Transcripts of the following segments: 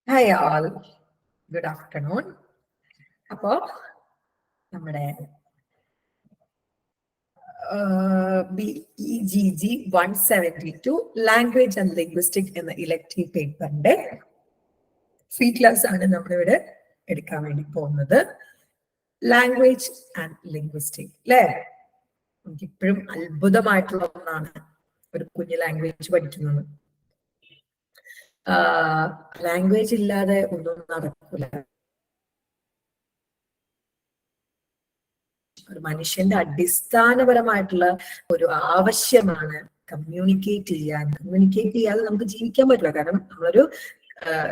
Hi all, good afternoon. അപ്പോൾ നമ്മുടെ BEGG 172 language and linguistic എന്ന ഇലക്ടീവ് പേപ്പറിന്റെ ഫ്രീ ക്ലാസ് ആണ് നമ്മളിവിടെ എടുക്കാൻ വേണ്ടി പോകുന്നത്. ലാംഗ്വേജ് ആൻഡ് ലിംഗ്വിസ്റ്റിക് അല്ലേ? എനിക്കിപ്പോഴും അത്ഭുതമായിട്ടുള്ള ഒന്നാണ് ഒരു കുഞ്ഞു ലാംഗ്വേജ് പഠിക്കുന്നത്. ലാംഗ്വേജ് ഇല്ലാതെ ഒന്നും നടക്കില്ല. ഒരു മനുഷ്യന്റെ അടിസ്ഥാനപരമായിട്ടുള്ള ഒരു ആവശ്യമാണ് കമ്മ്യൂണിക്കേറ്റ് ചെയ്യാൻ. കമ്മ്യൂണിക്കേറ്റ് ചെയ്യാതെ നമുക്ക് ജീവിക്കാൻ പറ്റില്ല. കാരണം നമ്മളൊരു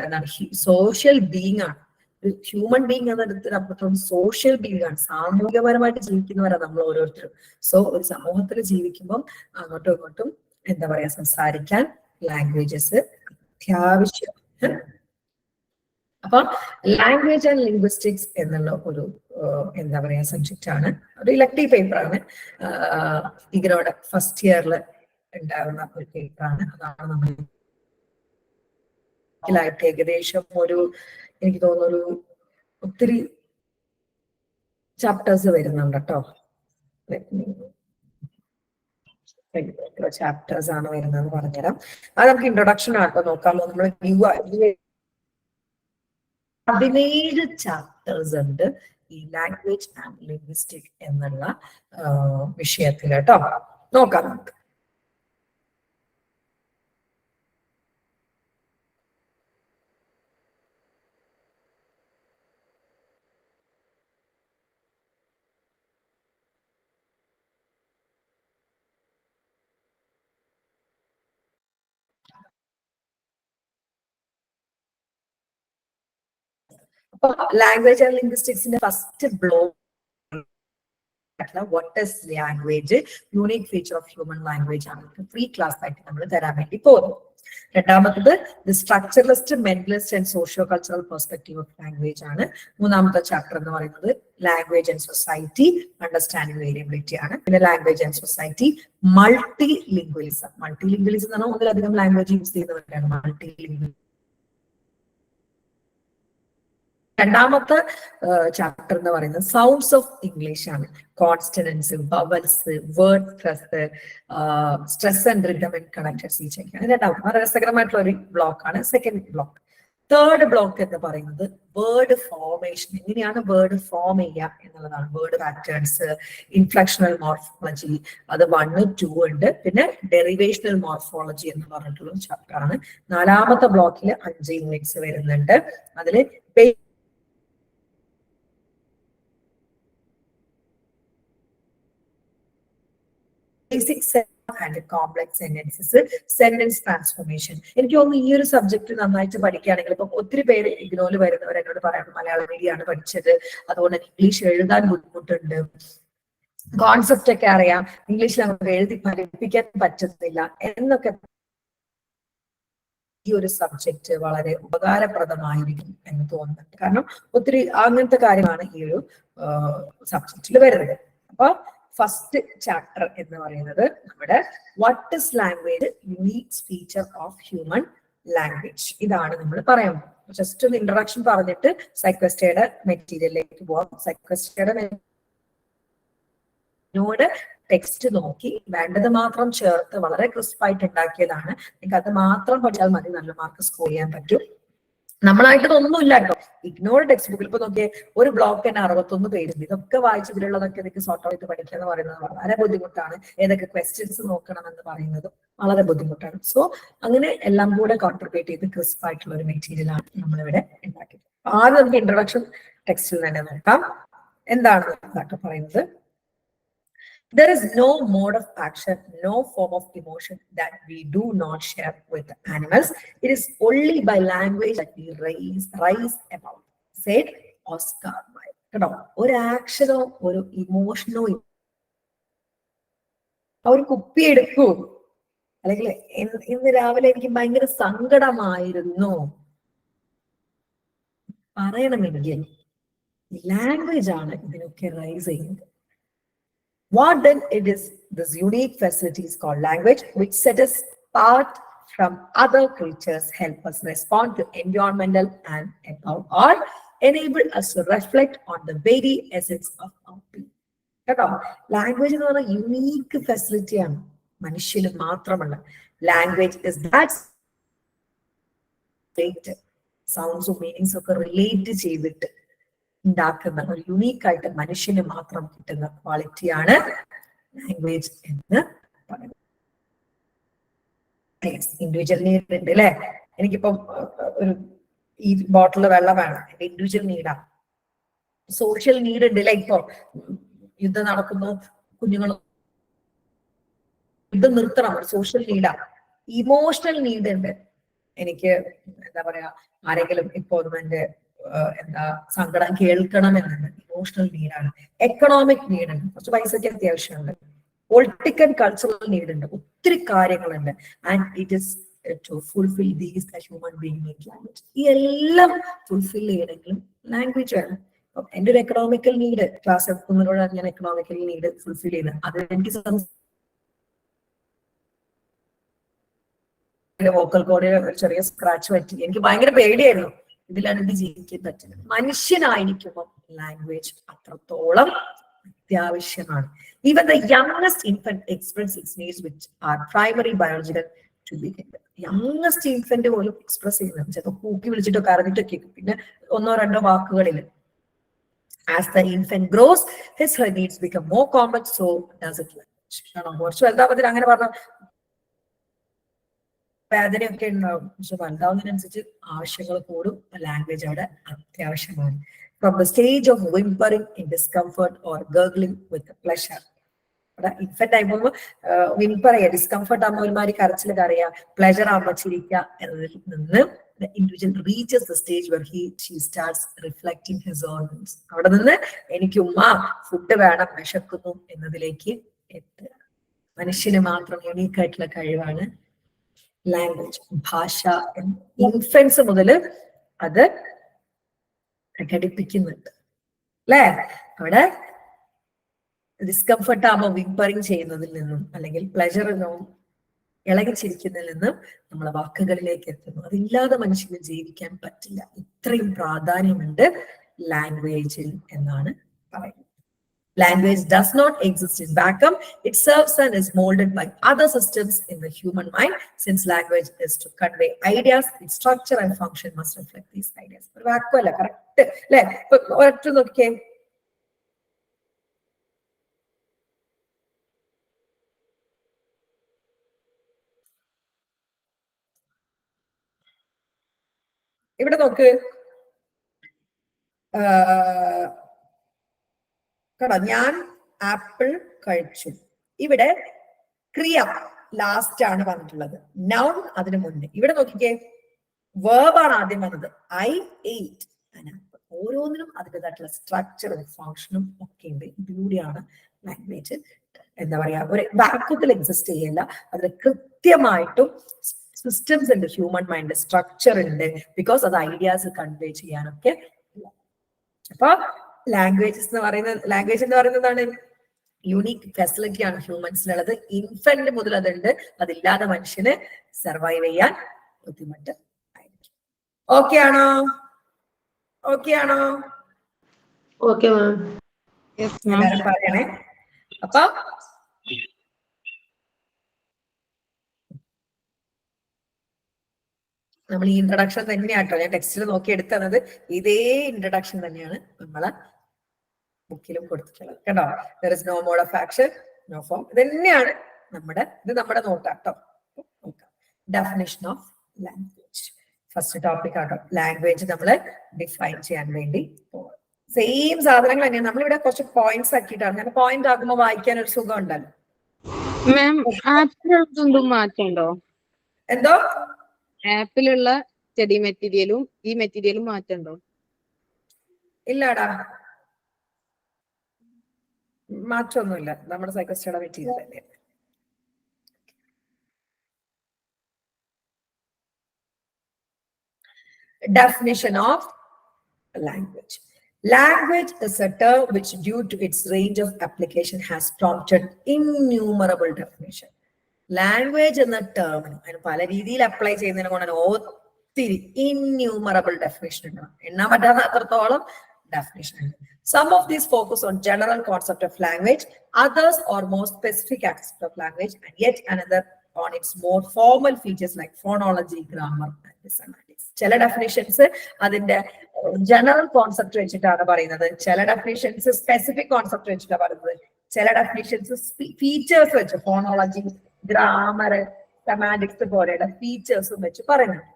എന്താണ് സോഷ്യൽ ബീങ് ആണ്. ഒരു ഹ്യൂമൻ ബീങ് എന്നതിനപ്പുറത്തോളം സോഷ്യൽ ബീങ് ആണ്. സാമൂഹികപരമായിട്ട് ജീവിക്കുന്നവരാണ് നമ്മൾ ഓരോരുത്തരും. സോ ഒരു സമൂഹത്തിൽ ജീവിക്കുമ്പം അങ്ങോട്ടും ഇങ്ങോട്ടും എന്താ പറയാ സംസാരിക്കാൻ ലാംഗ്വേജസ് അത്യാവശ്യം. അപ്പൊ ലാംഗ്വേജ് ആൻഡ് ലിംഗ്വിസ്റ്റിക്സ് എന്നുള്ള ഒരു എന്താ പറയാ സബ്ജക്റ്റ് ആണ്. ഒരു ഇലക്ടീവ് പേപ്പറാണ്. ഇഗ്നോയുടെ ഫസ്റ്റ് ഇയറിൽ ഉണ്ടാകുന്ന ഒരു പേപ്പറാണ്. അതാണ് നമ്മൾ ഏകദേശം ഒരു എനിക്ക് തോന്നുന്നു ഒരു ഒത്തിരി ചാപ്റ്റേഴ്സ് വരുന്നുണ്ട് കേട്ടോ. ചാപ്റ്റേഴ്സ് ആണ് വരുന്നതെന്ന് പറഞ്ഞുതരാം. അത് നമുക്ക് ഇൻട്രൊഡക്ഷൻ ആട്ടോ നോക്കാമോ? നമ്മൾ 17 ചാപ്റ്റേഴ്സ് ഉണ്ട് ഈ ലാംഗ്വേജ് ആൻഡ് ലിംഗ്വിസ്റ്റിക് എന്നുള്ള വിഷയത്തിൽ കേട്ടോ. നോക്കാം നമുക്ക്. Language and linguistics in the first block. What is language? Unique feature of human language. Free class the structuralist, mentalist and socio-cultural perspective of language. Chapter language and society, understanding variability. In language and society, multilingualism. Multilingualism is language multilingual. രണ്ടാമത്തെ chapter എന്ന് പറയുന്നത് sounds of English ആണ്. Consonants, vowels, word stress and rhythm and connected speech ഒക്കെയാണ്. രണ്ടാമത് രസകരമായിട്ടുള്ള ഒരു block ആണ് second block. Third block എന്ന് പറയുന്നത് വേർഡ് ഫോർമേഷൻ, എങ്ങനെയാണ് വേർഡ് ഫോം ചെയ്യുക എന്നുള്ളതാണ്. വേർഡ് പാറ്റേൺസ്, ഇൻഫ്ലക്ഷണൽ മോർഫോളജി, അത് 1, 2 ഉണ്ട്. പിന്നെ ഡെറിവേഷണൽ മോർഫോളജി എന്ന് പറഞ്ഞിട്ടുള്ള ചാപ്റ്റർ ആണ്. നാലാമത്തെ ബ്ലോക്കിൽ 5 യൂണിറ്റ്സ് വരുന്നുണ്ട്. അതിൽ basic and complex sentences, sentence transformation. എനിക്ക് തോന്നുന്നു ഈ ഒരു സബ്ജക്ട് നന്നായിട്ട് പഠിക്കുകയാണെങ്കിൽ ഇപ്പൊ ഒത്തിരി പേര് ഇഗ്നോയിൽ വരുന്നവർ എന്നോട് പറയാം മലയാളം മീഡിയമാണ് പഠിച്ചത്, അതുകൊണ്ട് ഇംഗ്ലീഷ് എഴുതാൻ ബുദ്ധിമുട്ടുണ്ട്, കോൺസെപ്റ്റ് ഒക്കെ അറിയാം, ഇംഗ്ലീഷിൽ നമുക്ക് എഴുതി ഫലിപ്പിക്കാൻ പറ്റുന്നില്ല എന്നൊക്കെ. ഈ ഒരു സബ്ജക്ട് വളരെ ഉപകാരപ്രദമായിരിക്കും എന്ന് തോന്നുന്നുണ്ട്. കാരണം ഒത്തിരി അങ്ങനത്തെ കാര്യമാണ് ഈ ഒരു സബ്ജക്റ്റിൽ വരുന്നത്. അപ്പൊ ഫസ്റ്റ് ചാപ്റ്റർ എന്ന് പറയുന്നത് നമ്മുടെ what is language, unique feature of human language. ഇതാണ് നമ്മൾ പറയാൻ പോകുന്നത്. ജസ്റ്റ് ഒന്ന് ഇൻട്രൊഡക്ഷൻ പറഞ്ഞിട്ട് സൈക്വസ്റ്റയുടെ മെറ്റീരിയലിലേക്ക് പോവാം. സൈക്വസ്റ്റയുടെ ടെക്സ്റ്റ് നോക്കി വേണ്ടത് മാത്രം ചേർത്ത് വളരെ ക്രിസ്പായിട്ട് ഉണ്ടാക്കിയതാണ്. നിങ്ങൾക്ക് അത് മാത്രം പഠിച്ചാൽ മതി, നല്ല മാർക്ക് സ്കോർ ചെയ്യാൻ പറ്റും. നമ്മളായിട്ടൊന്നും ഇല്ല കേട്ടോ. ഇഗ്നോർ ടെക്സ്റ്റ് ബുക്കിൽ ഇപ്പൊ നോക്കിയേ ഒരു ബ്ലോക്ക് തന്നെ 61 പേരുണ്ട്. ഇതൊക്കെ വായിച്ചതിലുള്ളതൊക്കെ നിങ്ങൾക്ക് സോർട്ട് ഔട്ട് പഠിക്കുക എന്ന് പറയുന്നത് വളരെ ബുദ്ധിമുട്ടാണ്. ഏതൊക്കെ ക്വസ്റ്റ്യൻസ് നോക്കണം എന്ന് പറയുന്നത് വളരെ ബുദ്ധിമുട്ടാണ്. സോ അങ്ങനെ എല്ലാം കൂടെ കോൺട്രിബ്യൂട്ട് ചെയ്ത് ക്രിസ്പ് ആയിട്ടുള്ള ഒരു മെറ്റീരിയൽ ആണ് നമ്മളിവിടെ ഉണ്ടാക്കിയത്. ആദ്യം നമുക്ക് ഇൻട്രൊഡക്ഷൻ ടെക്സ്റ്റിൽ തന്നെ നോക്കാം. എന്താണ് ഇതൊക്കെ പറയുന്നത്? There is no mode of action, no form of emotion that we do not share with animals. It is only by language that we rise above, said Oscar Wilde. കേട്ടോ, ഒരു ആക്ഷനോ ഒരു ഇമോഷനോ അവർ കുപ്പിയെടുക്കൂ, അല്ലെങ്കിൽ ഇന്ന് രാവിലെ എനിക്ക് ഭയങ്കര സങ്കടമായിരുന്നു പറയണമെങ്കിൽ ലാംഗ്വേജ് ആണ് ഇതിനൊക്കെ റൈസ് ചെയ്യുന്നത്. What then it is this unique facility is called language, which set us apart from other creatures, help us respond to environmental, and above all, enable us to reflect on the very essence of our being. കേട്ടോ, language എന്ന് പറഞ്ഞാൽ unique ഫെസിലിറ്റിയാണ്, മനുഷ്യന് മാത്രമല്ല. Language is that സൗണ്ട്സും മീനിങ്സും ഒക്കെ relate ചെയ്തിട്ട് ഉണ്ടാക്കുന്ന ഒരു യുണീക്കായിട്ട് മനുഷ്യന് മാത്രം കിട്ടുന്ന ക്വാളിറ്റിയാണ് ലാംഗ്വേജ് എന്ന് പറയുന്നത്. ഇൻഡിവിജ്വൽ നീഡ് ഉണ്ട് അല്ലെ. എനിക്കിപ്പം ഒരു ഈ ബോട്ടിൽ വെള്ളം വേണം, എന്റെ ഇൻഡിവിജ്വൽ നീഡാ. സോഷ്യൽ നീഡ് ഉണ്ട് അല്ലെ. ഇപ്പൊ യുദ്ധം നടക്കുന്നു, കുഞ്ഞുങ്ങൾ യുദ്ധം നിർത്തണം, സോഷ്യൽ നീഡാ. ഇമോഷണൽ നീഡ് ഉണ്ട്, എനിക്ക് എന്താ പറയാ ആരെങ്കിലും ഇപ്പോ എന്റെ എന്താ സങ്കടം കേൾക്കണം എന്നുണ്ട്, ഇമോഷണൽ നീഡാണ്. എക്കണോമിക് നീഡ് ഉണ്ട്, കുറച്ച് പൈസയ്ക്ക് അത്യാവശ്യമുണ്ട്. പൊളിറ്റിക്കൽ കൾച്ചറൽ നീഡ് ഉണ്ട്, ഒത്തിരി കാര്യങ്ങളുണ്ട്. And it is to fulfil these the human being need language. ഈ എല്ലാം ഫുൾഫിൽ ചെയ്യണമെങ്കിലും ലാംഗ്വേജ് വേണം. എന്റെ ഒരു എക്കണോമിക്കൽ നീഡ് ക്ലാസ് എടുക്കുന്നതിലൂടെ ഞാൻ എക്കണോമിക്കൽ നീഡ് ഫുൾഫിൽ ചെയ്യുന്നത്. അത് എനിക്ക് വോക്കൽ കോഡിൽ ഒരു ചെറിയ സ്ക്രാച്ച് പറ്റി, എനിക്ക് ഭയങ്കര പേടിയായിരുന്നു. ഇതിലാണ് ഇത് ജീവിക്കാൻ പറ്റുന്നത്. മനുഷ്യനായിരിക്കുമ്പോൾ ലാംഗ്വേജ് അത്രത്തോളം അത്യാവശ്യമാണ്. Even the youngest infant express its needs which are primary biological to be. Youngest infant പോലും എക്സ്പ്രസ് ചെയ്യുന്നത് ചിലപ്പോൾ കൂക്കി വിളിച്ചിട്ടൊക്കെ അറിഞ്ഞിട്ടൊക്കെ, പിന്നെ ഒന്നോ രണ്ടോ വാക്കുകളിൽ. As the infant grows, his her needs become more complex, so does it language. കുറച്ച് വലുതാവുന്നതിന് അങ്ങനെ പറഞ്ഞ വേദനയൊക്കെ ഉണ്ടാവും, പക്ഷെ വലുതാവുന്നതിനനുസരിച്ച് ആവശ്യങ്ങൾ കൂടും. ലാംഗ്വേജ് അവിടെ അത്യാവശ്യമാണ്. From the stage of whimpering in discomfort or gurgling with pleasure. അവിടെ ഇൻഫന്റ് ആകുമ്പോൾ വിംപർ ചെയ്യുക, ഡിസ്കംഫർട്ട് ആകുമ്പോൾ ഒരുമാതിരി കരച്ചിൽ കറിയുക, പ്ലഷർ ആകുമ്പോൾ ചിരിക്കുക എന്നതിൽ നിന്ന് the individual reaches the stage where she starts reflecting his organs. അവിടെ നിന്ന് എനിക്ക് ഉമ്മ ഫുഡ് വേണം, വിശക്കുന്നു എന്നതിലേക്ക് എത്തുക. മനുഷ്യന് മാത്രം യുണീക്ക് ആയിട്ടുള്ള കഴിവാണ് ലാംഗ്വേജ്, ഭാഷ. ഇൻഫൻസ് മുതൽ അത് പ്രകടിപ്പിക്കുന്നുണ്ട് അല്ലേ. അവിടെ ഡിസ്കംഫർട്ട് ആകുമ്പോൾ വിംപറിങ് ചെയ്യുന്നതിൽ നിന്നും അല്ലെങ്കിൽ പ്ലഷർ ഇളകിച്ചിരിക്കുന്നതിൽ നിന്നും നമ്മളെ വാക്കുകളിലേക്ക് എത്തുന്നു. അതില്ലാതെ മനുഷ്യന് ജീവിക്കാൻ പറ്റില്ല. ഇത്രയും പ്രാധാന്യമുണ്ട് ലാംഗ്വേജിൽ എന്നാണ് പറയുന്നത്. Language does not exist in vacuum. It serves and is molded by other systems in the human mind. Since language is to convey ideas, its structure and function must reflect these ideas. ഒരു വാക്കുമല്ല, correct അല്ലെ. ഇപ്പൊ ഒരൊറ്റ നോക്കിയേ, ഇവിടെ നോക്ക്, കേട്ടോ, ഞാൻ apple കഴിച്ചു. ഇവിടെ ക്രിയ ലാസ്റ്റ് ആണ് വന്നിട്ടുള്ളത്, നൗൺ അതിന് മുന്നേ. ഇവിടെ നോക്കിക്കേ, വേർബാണ് ആദ്യം വന്നത്, ഐ എയ്റ്റ് ആൻ ആപ്പിൾ. ഓരോന്നിനും അതിൻ്റെതായിട്ടുള്ള സ്ട്രക്ചറും ഫങ്ഷനും ഒക്കെ ഉണ്ട്. ഇതിലൂടെയാണ് ലാംഗ്വേജ് എന്താ പറയാ ഒരു വാക്യത്തിൽ എക്സിസ്റ്റ് ചെയ്യില്ല. അതിൽ കൃത്യമായിട്ടും സിസ്റ്റംസ് ഉണ്ട്, ഹ്യൂമൻ മൈൻഡ് സ്ട്രക്ചർ ഉണ്ട്, ബിക്കോസ് അത് ഐഡിയാസ് കൺവേ ചെയ്യാനൊക്കെ. അപ്പൊ ലാംഗ്വേജ് എന്ന് പറയുന്നതാണ് യുണീക് ഫെസിലിറ്റിയാണ് ഹ്യൂമൻസിനുള്ളത്. ഇൻഫന്റ് മുതൽ അതുണ്ട്, അതില്ലാതെ മനുഷ്യന് സർവൈവ് ചെയ്യാൻ ബുദ്ധിമുട്ട് ആയിരിക്കും. ഓക്കെ ആണോ? പറയണേ. അപ്പൊ നമ്മൾ ഈ ഇൻട്രഡക്ഷൻ തന്നെയാട്ടോ ഞാൻ ടെക്സ്റ്റിൽ നോക്കി എടുത്തത്. ഇതേ ഇൻട്രഡക്ഷൻ തന്നെയാണ് നമ്മളെ ബുക്കിലും കൊടുത്തിട്ടുള്ളത് കേട്ടോ. There is no mode of action, no form. ഇത് തന്നെയാണ് ഇത് നമ്മുടെ നോട്ടാട്ടോ. നോക്കാം, definition of language. First topic ആട്ടോ ലാംഗ്വേജ് നമ്മൾ ഡിഫൈൻ ചെയ്യാൻ വേണ്ടി പോകാം. സെയിം സാധനങ്ങൾ തന്നെയാണ്. നമ്മളിവിടെ കുറച്ച് പോയിന്റ്സ് ആക്കിയിട്ടാണ്. ഞാൻ പോയിന്റ് ആക്കുമ്പോൾ വായിക്കാൻ ഒരു സുഖം ഉണ്ടല്ലോ. മാറ്റണ്ടോ? എന്തോ ആപ്പിലുള്ള സ്റ്റഡി മെറ്റീരിയലും ഈ മെറ്റീരിയലും മാറ്റണ്ടോ? ഇല്ലാടാ, മാറ്റമൊന്നുമില്ല. നമ്മുടെ സൈക്കോസ്റ്റഡി മെറ്റീരിയൽ തന്നെയാണ്. Definition of language. Language is a term which, due to its range of application, has prompted innumerable definitions. Language എന്ന ടേമിന് അതിന് പല രീതിയിൽ അപ്ലൈ ചെയ്യുന്നതിനെ കൊണ്ടാണ് ഒത്തിരി ഇൻന്യൂമറബിൾ ഡെഫിനേഷൻ ഉണ്ടാവും. എണ്ണാൻ പറ്റാത്ത അത്രത്തോളം ഡെഫിനേഷൻ ഉണ്ട്. Some of these focus on general concept of language, others are more specific aspects of language, and yet another on its more formal features like phonology, grammar, and semantics. ചില definitions അതിന്റെ general concept വെച്ചിട്ടാണ് പറയുന്നത്, ചില definitions specific concept വെച്ചിട്ടാണ് പറയുന്നത്, ചില definitions features വെച്ച് phonology, grammar, semantics പോലെയുള്ള ഫീച്ചേഴ്സും വെച്ച് പറയുന്നുണ്ട്.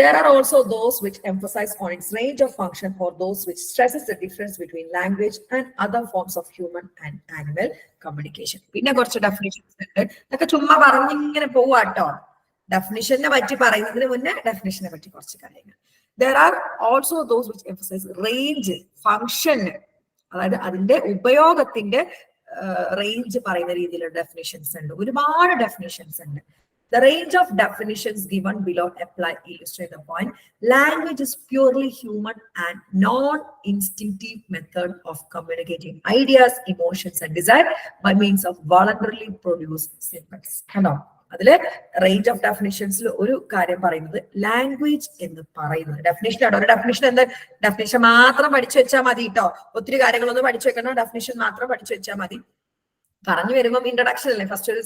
There are also those which emphasize on its range of function, or those which stresses the difference between language and other forms of human and animal communication. പിന്നെ കുറച്ച് definitions ഉണ്ട്, അതൊക്കെ ചുമ്മാ പറഞ്ഞിങ്ങനെ പോവാട്ടോ. ഡെഫിനിഷനെ പറ്റി പറയുന്നതിന് മുന്നേ ഡെഫിനിഷനെ പറ്റി കുറച്ച് കാര്യങ്ങൾ. There are also those which emphasize range, function, അതായത് അതിന്റെ ഉപയോഗത്തിന്റെ റേഞ്ച് പറയുന്ന രീതിയിലുള്ള ഡെഫിനിഷൻസ് ഉണ്ട്. ഒരുപാട് ഡെഫിനിഷൻസ് ഉണ്ട്. The range of definitions given below apply illustrate the point. Language is purely human and non-instinctive method of communicating ideas, emotions, and desire by means of voluntarily produced symbols. Hello. അതില് range of ഡെഫിനിഷൻസിൽ ഒരു കാര്യം പറയുന്നത് language എന്ന് പറയുന്നത് definition ആണ്. ഒരു definition എന്താ, definition മാത്രം പഠിച്ചു വെച്ചാൽ മതി കേട്ടോ, ഒത്തിരി കാര്യങ്ങളൊന്നും പഠിച്ചു വെക്കണം, ഡെഫിനേഷൻ മാത്രം പഠിച്ചു വെച്ചാൽ മതി. പറഞ്ഞു വരുമ്പോൾ ഇൻട്രൊഡക്ഷൻ അല്ലേ, ഫസ്റ്റ് ഒരു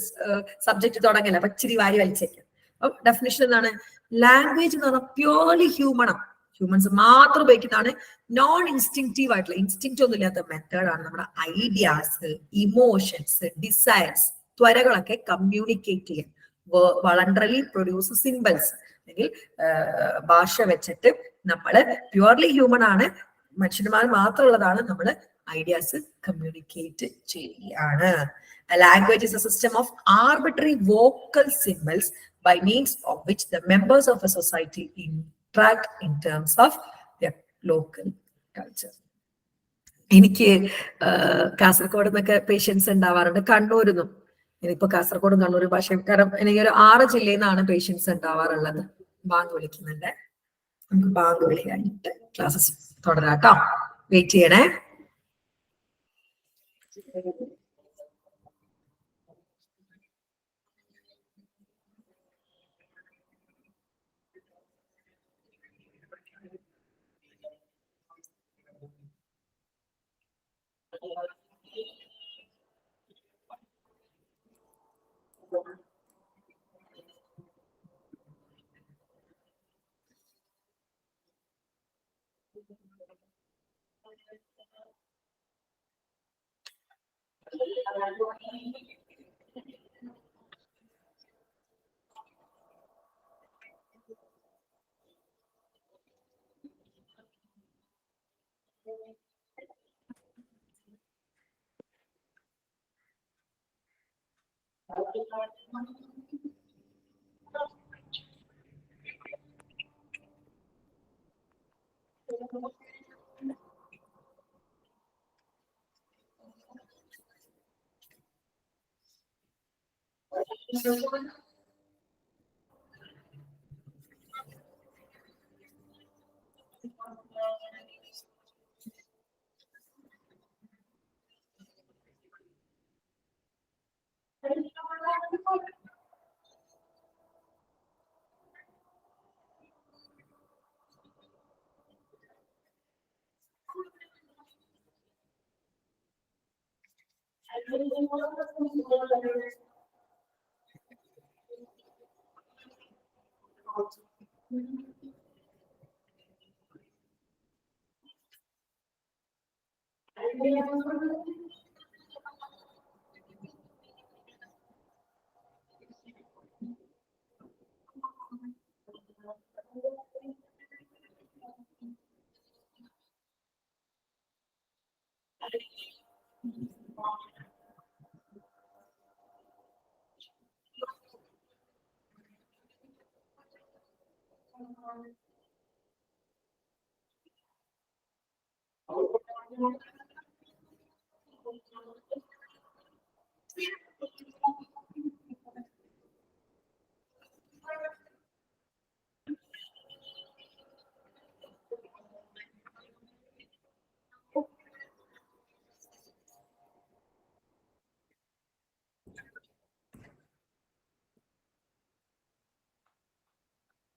സബ്ജക്ട് തുടങ്ങില്ല, അപ്പൊ ഇച്ചിരി വാരി വലിച്ചേക്കാം. അപ്പൊ ഡെഫിനേഷൻ എന്താണ്, ലാംഗ്വേജ് എന്ന് പറഞ്ഞാൽ പ്യൂർലി ഹ്യൂമൻസ് മാത്രം ഉപയോഗിക്കുന്നതാണ്, നോൺ ഇൻസ്റ്റിങ്റ്റീവ് ആയിട്ടുള്ള, ഇൻസ്റ്റിങ്റ്റ് ഒന്നും ഇല്ലാത്ത മെത്തേഡാണ് നമ്മുടെ ഐഡിയാസ്, ഇമോഷൻസ്, ഡിസയർസ്, ത്വരകളൊക്കെ കമ്മ്യൂണിക്കേറ്റ് ചെയ്യാൻ വളണ്ടറിലി പ്രൊഡ്യൂസ് സിംബൽസ്, അല്ലെങ്കിൽ ഭാഷ വെച്ചിട്ട് നമ്മള് പ്യൂർലി ഹ്യൂമൻ ആണ്, മനുഷ്യന്മാർ മാത്രമുള്ളതാണ്, നമ്മൾ ഐഡിയാസ് കമ്മ്യൂണിക്കേറ്റ് ചെയ്യാണ്. Language is A system of arbitrary vocal symbols by means of which the members of a society interact in terms of their local culture. എനിക്ക് കാസർഗോഡ് നിന്നൊക്കെ പേഷ്യൻസ് ഉണ്ടാവാറുണ്ട്, കണ്ണൂരിന്നും. എനിക്കിപ്പോ കാസർഗോഡും കണ്ണൂർ ഭാഷ, കാരണം എനിക്ക് ഒരു 6 ജില്ലയിൽ നിന്നാണ് പേഷ്യൻസ് ഉണ്ടാവാറുള്ളത്. ബാങ്ക് വിളിക്കുന്നുണ്ട്, നമുക്ക് ബാങ്ക് വിളി കഴിഞ്ഞിട്ട് ക്ലാസ്സസ് തുടരാം കേട്ടോ, വെയിറ്റ് ചെയ്യണേ.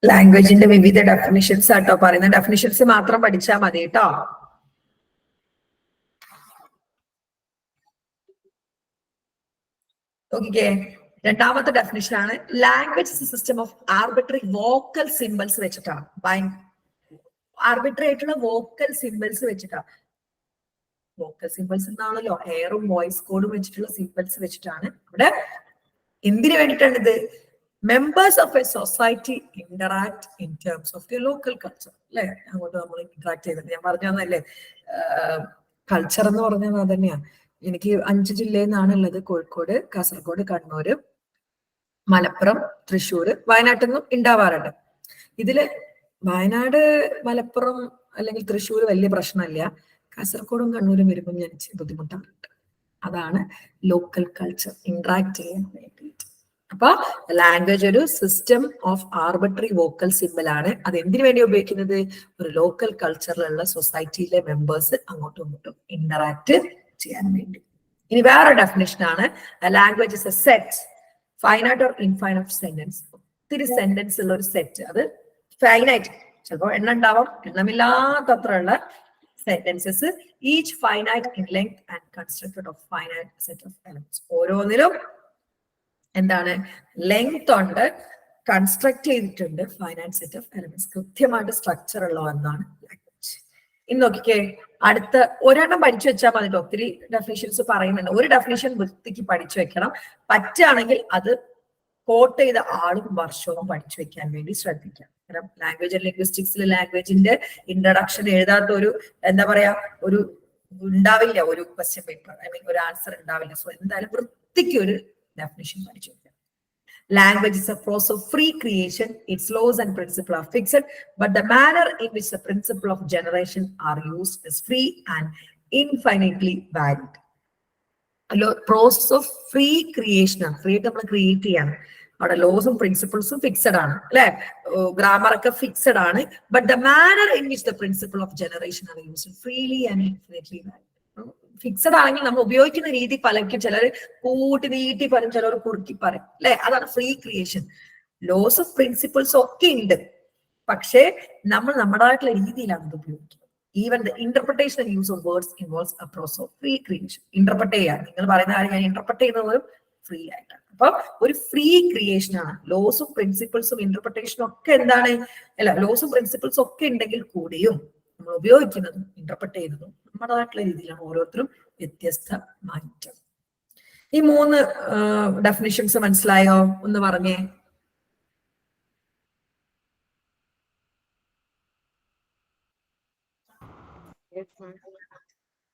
ലാംഗ്വേജിന്റെ വിവിധ ഡെഫിനിഷൻസ് ആട്ടോ പറയുന്ന, ഡെഫിനിഷൻസ് മാത്രം പഠിച്ചാൽ മതി കേട്ടോ. നോക്കിക്കേ, രണ്ടാമത്തെ ഡെഫിനിഷൻ ആണ് language system of arbitrary vocal symbols വെച്ചിട്ടാണ്. ആർബിട്രറി ആയിട്ടുള്ള വോക്കൽ സിമ്പിൾസ് വെച്ചിട്ടാണ്. വോക്കൽ സിമ്പിൾസ് എന്നാണല്ലോ, എയറും വോയിസ് കോഡും വെച്ചിട്ടുള്ള സിമ്പിൾസ് വെച്ചിട്ടാണ്. ഇവിടെ എന്തിനു വേണ്ടിയിട്ടാണ് ഇത്? Members of A society interact in terms of the local culture. അല്ലെ, അങ്ങോട്ട് നമ്മൾ ഇന്ററാക്ട് ചെയ്തിട്ട് ഞാൻ പറഞ്ഞു തന്നല്ലേ, കൾച്ചർ എന്ന് പറഞ്ഞാൽ അത് തന്നെയാണ്. എനിക്ക് 5 ജില്ലയിൽ നിന്നാണ് ഉള്ളത്: കോഴിക്കോട്, കാസർഗോഡ്, കണ്ണൂര്, മലപ്പുറം, തൃശ്ശൂർ, വയനാട്ടിൽ നിന്നും ഉണ്ടാവാറുണ്ട്. ഇതില് വയനാട്, മലപ്പുറം അല്ലെങ്കിൽ തൃശ്ശൂർ വലിയ പ്രശ്നമില്ല. കാസർഗോഡും കണ്ണൂരും വരുമ്പോൾ ഞാൻ ബുദ്ധിമുട്ടാറുണ്ട്. അതാണ് ലോക്കൽ കൾച്ചർ, ഇന്ററാക്ട് ചെയ്യാൻ വേണ്ടിയിട്ട്. അപ്പൊ ലാംഗ്വേജ് ഒരു system of arbitrary vocal simple ആണ്. അത് എന്തിനു വേണ്ടി ഉപയോഗിക്കുന്നത്? ഒരു ലോക്കൽ കൾച്ചറിലുള്ള സൊസൈറ്റിയിലെ മെമ്പേഴ്സ് അങ്ങോട്ടും ഇങ്ങോട്ടും ഇന്ററാക്ട് ചെയ്യാൻ വേണ്ടി. ഇനി വേറെ ഡെഫിനേഷൻ ആണ് language is A set, finite or infinite sentence. ഒത്തിരി സെന്റൻസ് ഉള്ള ഒരു സെറ്റ്. അത് ഫൈനൈറ്റ്, ചിലപ്പോൾ എണ്ണം ഉണ്ടാവാം, എണ്ണമില്ലാത്തത്ര ഉള്ള sentences, each finite in length and constructed of finite set of elements. ഓരോന്നിലും എന്താണ്? ലെങ്ത് ഉണ്ട്, കൺസ്ട്രക്ട് ചെയ്തിട്ടുണ്ട് ഫൈനൈറ്റ് സെറ്റ് ഓഫ് എലമെന്റ്സ്. കൃത്യമായിട്ട് സ്ട്രക്ചർ ഉള്ള ഒന്നാണ് ലാംഗ്വേജ്. ഇനി നോക്കിക്കേ, അടുത്ത ഒരെണ്ണം പഠിച്ചു വെച്ചാൽ മതി. ഒത്തിരി ഡെഫിനിഷൻസ് പറയുന്നുണ്ട്. ഒരു ഡെഫിനിഷൻ വൃത്തിക്ക് പഠിച്ചു വെക്കണം. പറ്റുകയാണെങ്കിൽ അത് കോട്ട് ചെയ്ത ആളും വർഷവും പഠിച്ചു വെക്കാൻ വേണ്ടി ശ്രദ്ധിക്കാം. കാരണം ലാംഗ്വേജ് ആൻഡ് ലിംഗ്വിസ്റ്റിക്സിൽ ലാംഗ്വേജിന്റെ ഇൻട്രഡക്ഷൻ എഴുതാത്ത ഒരു എന്താ പറയാ ഒരു ഉണ്ടാവില്ല, ഒരു ക്വസ്റ്റ്യൻ പേപ്പർ, ഐ മീൻ ഒരു ആൻസർ ഉണ്ടാവില്ല. സോ എന്തായാലും വൃത്തിക്ക് ഒരു ഡെഫിനിഷൻ പഠിച്ചു വെക്കാം. Language is a process of free creation. Its laws and principles are fixed, but the manner in which the principle of generation are used is free and infinitely varied. Process of free creation. Free നമ്മൾ create ചെയ്യാണ്. അവിടെ ലോസും പ്രിൻസിപ്പിൾസും fixed ആണ്, അല്ലെ? Grammar ഒക്കെ fixed ആണ്. But the manner in which the principle of generation are used freely and infinitely varied. Fixed ആണെങ്കിൽ നമ്മൾ ഉപയോഗിക്കുന്ന രീതി പലർക്കും ചിലർ കൂട്ടി നീട്ടി പറയും, ചിലർ കുറുക്കി പറയും, അല്ലെ? അതാണ് free creation. Laws of principles ഒക്കെ ഉണ്ട്, പക്ഷേ നമ്മൾ നമ്മുടേതായിട്ടുള്ള രീതിയിലാണ് ഇത് ഉപയോഗിക്കുന്നത്. Even the interpretation and use of words involves a process of free creation. Interpret ചെയ്യാൻ നിങ്ങൾ പറയുന്ന കാര്യം ഞാൻ ഇന്റർപ്രറ്റ് ചെയ്യുന്നത് ഫ്രീ ആയിട്ടാണ്. അപ്പൊ ഒരു ഫ്രീ ക്രിയേഷൻ ആണ്. ലോസും പ്രിൻസിപ്പിൾസും ഇന്റർപ്രിട്ടേഷനും ഒക്കെ എന്താണ്? അല്ല, ലോസും പ്രിൻസിപ്പിൾസും ഒക്കെ ഉണ്ടെങ്കിൽ കൂടിയും നമ്മൾ ഉപയോഗിക്കുന്നതും ഇന്റർപ്രറ്റ് ചെയ്യുന്നതും നമ്മുടേതായിട്ടുള്ള രീതിയിലാണ്. ഓരോരുത്തരും വ്യത്യസ്തമായിട്ട്. ഈ 3 ഡെഫിനിഷൻസ് മനസ്സിലായോ? ഒന്ന് പറഞ്ഞേ.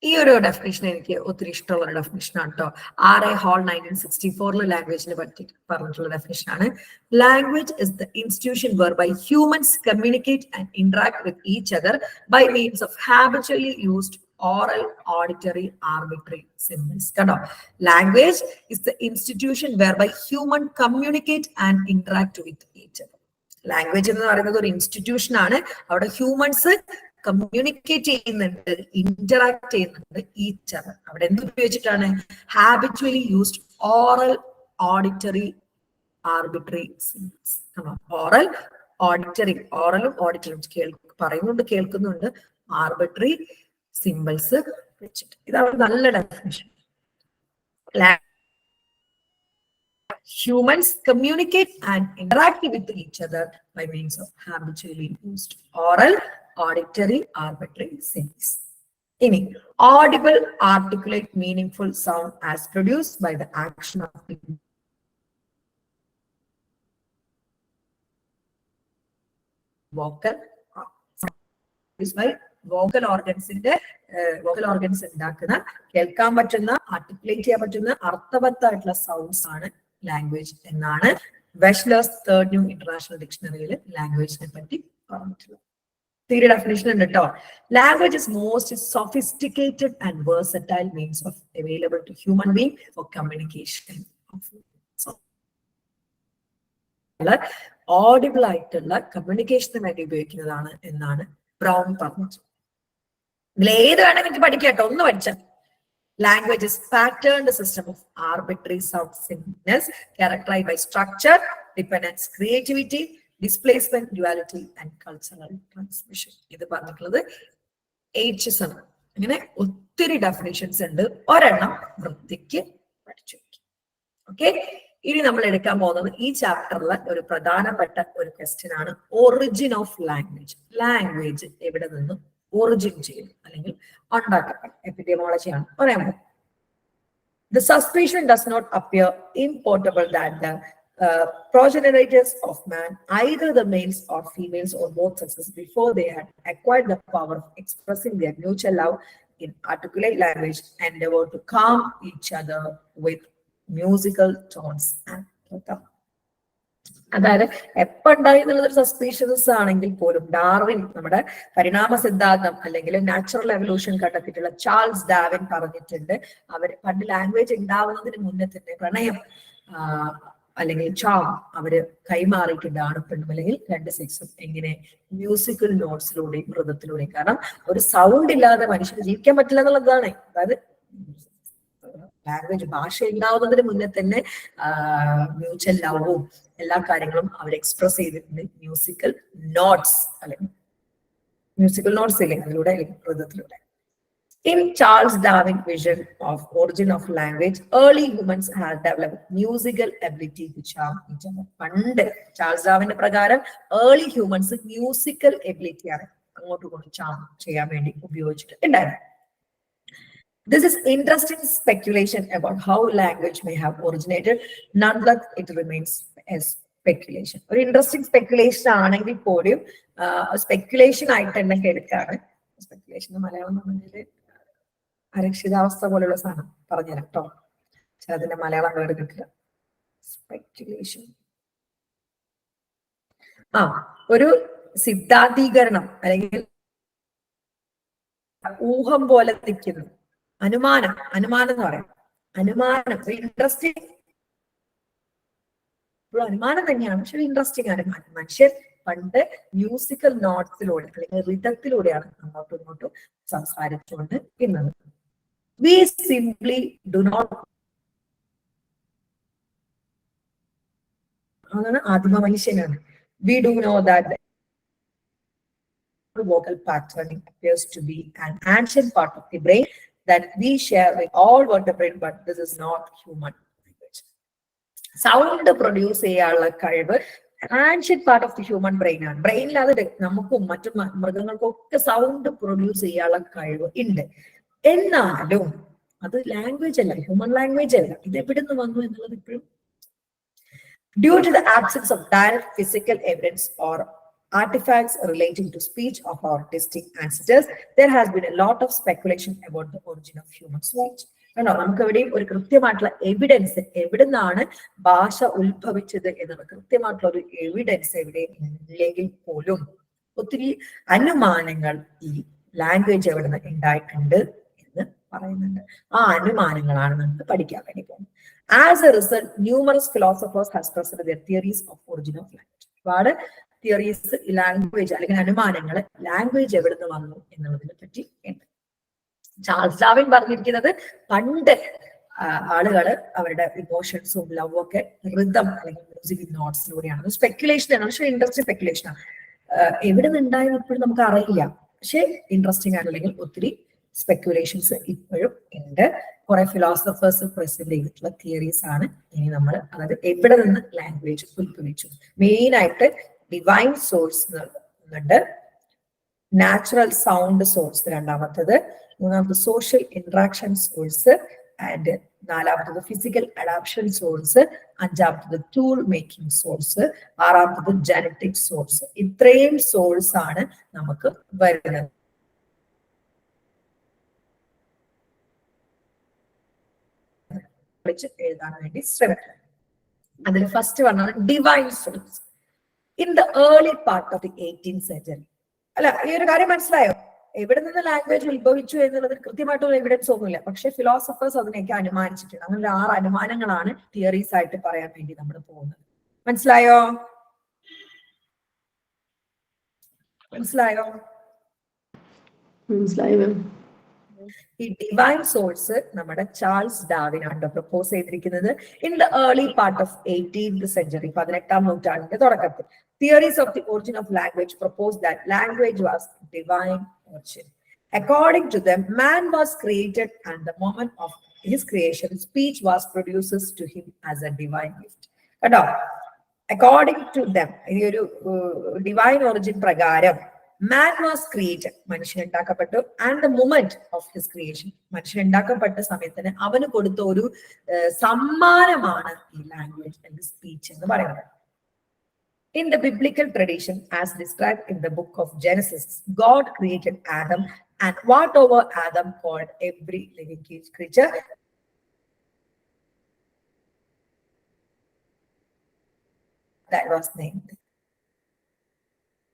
ഈ ഒരു ഡെഫിനേഷൻ എനിക്ക് ഒത്തിരി ഇഷ്ടമുള്ള ഒരു ഡെഫിനേഷൻ ആണ് കേട്ടോ. R.A. Hall 1964 ലാംഗ്വേജിനെ പറ്റി പറഞ്ഞിട്ടുള്ള ഡെഫിനേഷൻ ആണ്. Language is the institution whereby humans communicate and interact with each other by means of habitually used oral, auditory, arbitrary symbols. കണ്ടോ? Language is the institution whereby human communicate and interact with each other. Language എന്ന് പറയുന്നത് ഒരു institution ആണ്. അവിടെ humans communicate ചെയ്യുന്നുണ്ട്, interact ചെയ്യുന്നുണ്ട് each other. അവിടെ എന്ത് ഉപയോഗിച്ചിട്ടാണ്? Habitually used oral, auditory, arbitrary symbols. Oral, auditory, ഓറലും ഓഡിറ്ററിയും പറയുന്നുണ്ട്, കേൾക്കുന്നുണ്ട്, ആർബിട്രറി സിമ്പിൾസ് വെച്ചിട്ട്. ഇതാണ് നല്ല definition. Humans communicate and interact with each other by means of habitually used oral, auditory, arbitrary symbols. Ini audible, articulate, meaningful sound as produced by the action of the vocal by vocal organs ഉണ്ടാക്കുന്ന കേൾക്കാൻ പറ്റുന്ന, articulate ചെയ്യാൻ പറ്റുന്ന അർത്ഥവത്തായിട്ടുള്ള sounds ആണ് language എന്നാണ് Webster's third new international ഡിക്ഷണറിയിൽ ലാംഗ്വേജിനെ പറ്റി പറഞ്ഞിട്ടുള്ളത്. തീരെ ഡെഫിനേഷൻ ഉണ്ട് കേട്ടോ. Language is most sophisticated and versatile means of available to human being for communication. Audible ആയിട്ടുള്ള കമ്മ്യൂണിക്കേഷന് വേണ്ടി ഉപയോഗിക്കുന്നതാണ് എന്നാണ് ബ്രൗൺ പറഞ്ഞത്. ഇതിലേത് വേണമെങ്കിൽ എനിക്ക് പഠിക്കാട്ടോ, ഒന്ന് പഠിച്ചാൽ. Language is patterned system of arbitrary sound signals characterized by structure, dependence, creativity, displacement, duality and cultural transmission. ഇത് പറഞ്ഞിട്ടുള്ളത് HS ആണ്. ഇങ്ങനെ ഒത്തിരി ഡെഫിനിഷൻസ് ഉണ്ട്. ഒരെണ്ണം വൃത്തിക്ക് പഠിച്ചു വെക്കും. ഓക്കെ, ഇനി നമ്മൾ എടുക്കാൻ പോകുന്നത് ഈ ചാപ്റ്ററിലെ ഒരു പ്രധാനപ്പെട്ട ഒരു ക്വസ്റ്റ്യൻ ആണ്, ഒറിജിൻ ഓഫ് ലാംഗ്വേജ്. ലാംഗ്വേജ് എവിടെ നിന്ന് ഒറിജിൻ ചെയ്യുന്നു അല്ലെങ്കിൽ ഉണ്ടാക്കപ്പെടും. എപ്പിഡെമോളജി ആണ് പറയാൻ പോകുന്നത്. The suspicion does not appear importable that the progenitors of man, either the males or females or both sexes, before they had acquired the power of expressing their mutual love in articulate language, endeavored to calm each other with musical tones and rhythm. അതായത് എപ്പോ ഉണ്ടായി എന്നുള്ളതൊരു suspicious ആണെങ്കിൽ പോലും Darwin, നമ്മുടെ പരിണാമ സിദ്ധാന്തം അല്ലെങ്കിൽ നാച്ചുറൽ എവല്യൂഷൻ കണ്ടെത്തിയിട്ടുള്ള ചാൾസ് ഡാർവിൻ പറഞ്ഞിട്ടുണ്ട്, അവർ പണ്ട് ലാംഗ്വേജ് ഉണ്ടാവുന്നതിന് മുന്നേ തന്നെ പ്രണയം അല്ലെങ്കിൽ ചാം അവര് കൈമാറിയിട്ടുണ്ട്, ആണും പെണ്ണും അല്ലെങ്കിൽ രണ്ട് സെക്സും. എങ്ങനെ? മ്യൂസിക്കൽ നോട്ട്സിലൂടെയും മൃതത്തിലൂടെയും. കാരണം ഒരു സൗണ്ട് ഇല്ലാതെ മനുഷ്യന് ജീവിക്കാൻ പറ്റില്ല എന്നുള്ളതാണ്. അതായത് ലാംഗ്വേജ്, ഭാഷ ഉണ്ടാവുന്നതിന് മുന്നേ തന്നെ മ്യൂച്വൽ ലവും എല്ലാ കാര്യങ്ങളും അവർ എക്സ്പ്രസ് ചെയ്തിട്ടുണ്ട് മ്യൂസിക്കൽ നോട്ട്സ് അല്ലെങ്കിൽ മ്യൂസിക്കൽ നോട്ട്സ് ഇല്ലേ അതിലൂടെ, മൃതത്തിലൂടെ. In Charles Darwin's vision of origin of language, early humans had developed musical ability to charm each other. പണ്ട് ചാൾസ് ഡാർവിന്റെ പ്രകാരം ഏർലി ഹ്യൂമൻസ് മ്യൂസിക്കൽ എബിലിറ്റി ആണ് അങ്ങോട്ടും ഇങ്ങോട്ടും ചാം ചെയ്യാൻ വേണ്ടി ഉപയോഗിച്ചിട്ടുണ്ടായിരുന്നു. This is interesting speculation about how language may have originated. Nonetheless, it remains a speculation. ഒരു interesting speculation ആണെങ്കിൽ പോലും സ്പെക്കുലേഷൻ ആയിട്ട് തന്നെ എടുക്കാണ്. സ്പെക്കുലേഷൻ മലയാളം പറഞ്ഞാല് അരക്ഷിതാവസ്ഥ പോലെയുള്ള സാധനം പറഞ്ഞുതരാം കേട്ടോ. പക്ഷെ അതിന്റെ മലയാളം വേർഡ് കിട്ടില്ല. സ്പെക്കുലേഷൻ ഒരു സിദ്ധാന്തീകരണം അല്ലെങ്കിൽ ഊഹം പോലെ നിൽക്കുന്നു. അനുമാനം എന്ന് പറയാം. അനുമാനം ഇൻട്രസ്റ്റിംഗ്, അനുമാനം തന്നെയാണ്, പക്ഷെ ഇൻട്രസ്റ്റിംഗ് അനുമാനം. മനുഷ്യർ പണ്ട് മ്യൂസിക്കൽ നോട്ട്സിലൂടെ അല്ലെങ്കിൽ റിതത്തിലൂടെയാണ് അങ്ങോട്ടും ഇങ്ങോട്ടും സംസാരിച്ചുകൊണ്ട് ഇരുന്നത്. We simply do not, അതാണ് ആദിമ മനുഷ്യനാണ്. We do know that the vocal patterning appears to be an ancient part of the brain that we share with all vertebrates, but this is not human language. Sound produce ചെയ്യാനുള്ള കഴിവ് ancient part of the human brain ആണ്. ബ്രെയിനിൽ അത് നമുക്കും മറ്റു മൃഗങ്ങൾക്കും ഒക്കെ sound produce ചെയ്യാനുള്ള കഴിവ് ഉണ്ട്. എന്നാലും അത് ലാംഗ്വേജ് അല്ല, ഹ്യൂമൻ ലാംഗ്വേജ് അല്ല. ഇത് എവിടെ നിന്ന് വന്നു എന്നുള്ളത് ഇപ്പോഴും due to the absence of direct physical evidence or artifacts relating to speech of our distinct ancestors, there has been a lot of speculation about the origin of human speech. നമുക്ക് എവിടെയും ഒരു കൃത്യമായിട്ടുള്ള എവിഡൻസ്, എവിടെ നിന്നാണ് ഭാഷ ഉത്ഭവിച്ചത് എന്നുള്ള കൃത്യമായിട്ടുള്ള ഒരു എവിഡൻസ് എവിടെയും ഇല്ലെങ്കിൽ പോലും ഒത്തിരി അനുമാനങ്ങൾ ഈ ലാംഗ്വേജ് എവിടെ നിന്ന് ഉണ്ടായിട്ടുണ്ട് എന്ന് പറയുന്നുണ്ട്. ആ അനുമാനങ്ങളാണ് നമുക്ക് പഠിക്കാൻ വേണ്ടി പോകുന്നത്. As a result, numerous philosophers have presented their theories of origin of language. ഒരുപാട് തിയറീസ് ലാംഗ്വേജ് അല്ലെങ്കിൽ അനുമാനങ്ങൾ ലാംഗ്വേജ് എവിടെ നിന്ന് വന്നു എന്നുള്ളതിനെ പറ്റി ഉണ്ട്. ചാൾസ് ഡാർവിൻ പറഞ്ഞിരിക്കുന്നത് പണ്ട് ആളുകൾ അവരുടെ ഇമോഷൻസും ലവും ഒക്കെ റിതം അല്ലെങ്കിൽ മ്യൂസിക് നോട്ട്സിലൂടെയാണ്. സ്പെക്കുലേഷൻ ആണ്, പക്ഷെ ഇൻട്രസ്റ്റിംഗ് സ്പെക്കുലേഷൻ ആണ്. എവിടെ നിന്ന് ഉണ്ടായെന്ന് ഇപ്പോഴും നമുക്ക് അറിയില്ല, പക്ഷെ ഇൻട്രസ്റ്റിംഗ് ആണ്. അല്ലെങ്കിൽ ഒത്തിരി സ്പെക്കുലേഷൻസ് ഇപ്പോഴും ഉണ്ട്. കുറെ ഫിലോസഫേഴ്സ് പ്രസന്റ് ചെയ്തിട്ടുള്ള തിയറീസ് ആണ് ഇനി നമ്മൾ, അതായത് എവിടെ നിന്ന് ലാംഗ്വേജ് ഉത്ഭവിച്ചു. മെയിൻ ആയിട്ട് ഡിവൈൻ സോഴ്സ് എന്നുണ്ട്, നാച്ചുറൽ സൗണ്ട് സോഴ്സ് രണ്ടാമത്തത്, മൂന്നാമത് സോഷ്യൽ ഇന്ററാക്ഷൻ സോഴ്സ്, ആൻഡ് നാലാമത്തത് ഫിസിക്കൽ അഡാപ്ഷൻ സോഴ്സ്, അഞ്ചാമത്തത് ടൂൾ മേക്കിംഗ് സോഴ്സ്, ആറാമത്തത് ജനറ്റിക് സോഴ്സ്. ഇത്രയും സോഴ്സ് ആണ് നമുക്ക് വരുന്നത്. എഴുതാൻ വേണ്ടി ശ്രമിക്കുക. അതിൽ ഫസ്റ്റ് പറഞ്ഞത് divine source in the early part of the 18th century. അല്ല, ഈ ഒരു കാര്യം മനസ്സിലായോ? എവിടെ നിന്ന് ലാംഗ്വേജ് ഉത്ഭവിച്ചു എന്നുള്ളതിന് കൃത്യമായിട്ടുള്ള എവിഡൻസ് ഒന്നുമില്ല, പക്ഷെ ഫിലോസഫേഴ്സ് അതിനെയൊക്കെ അനുമാനിച്ചിട്ടുണ്ട്. അങ്ങനെ 6 അനുമാനങ്ങളാണ് തിയറീസ് ആയിട്ട് പറയാൻ വേണ്ടി നമ്മൾ പോകുന്നത്. മനസ്സിലായോ? ഈ ഡിവൈൻ സോഴ്സ് നമ്മുടെ ചാൾസ് ഡാർവിൻ ആണ് പ്രപ്പോസ് ചെയ്തിരിക്കുന്നത് in the early part of 18th century, 18ാം നൂറ്റാണ്ടിന്റെ തുടക്കത്തിൽ. Theories of the origin of language proposed that language was divine origin. According to them, man was created, and the moment of his creation, speech was produced to him as a divine gift. According to them, divine origin pragaram, man was created, manushan undakapettu, and the moment of his creation, manushan undakappetta samayathine avanu kodutha oru sammanamana ee language and speech ennu parayunnathu. In the biblical tradition, as described in the book of Genesis, God created Adam, and whatever Adam called every living creature, that was named.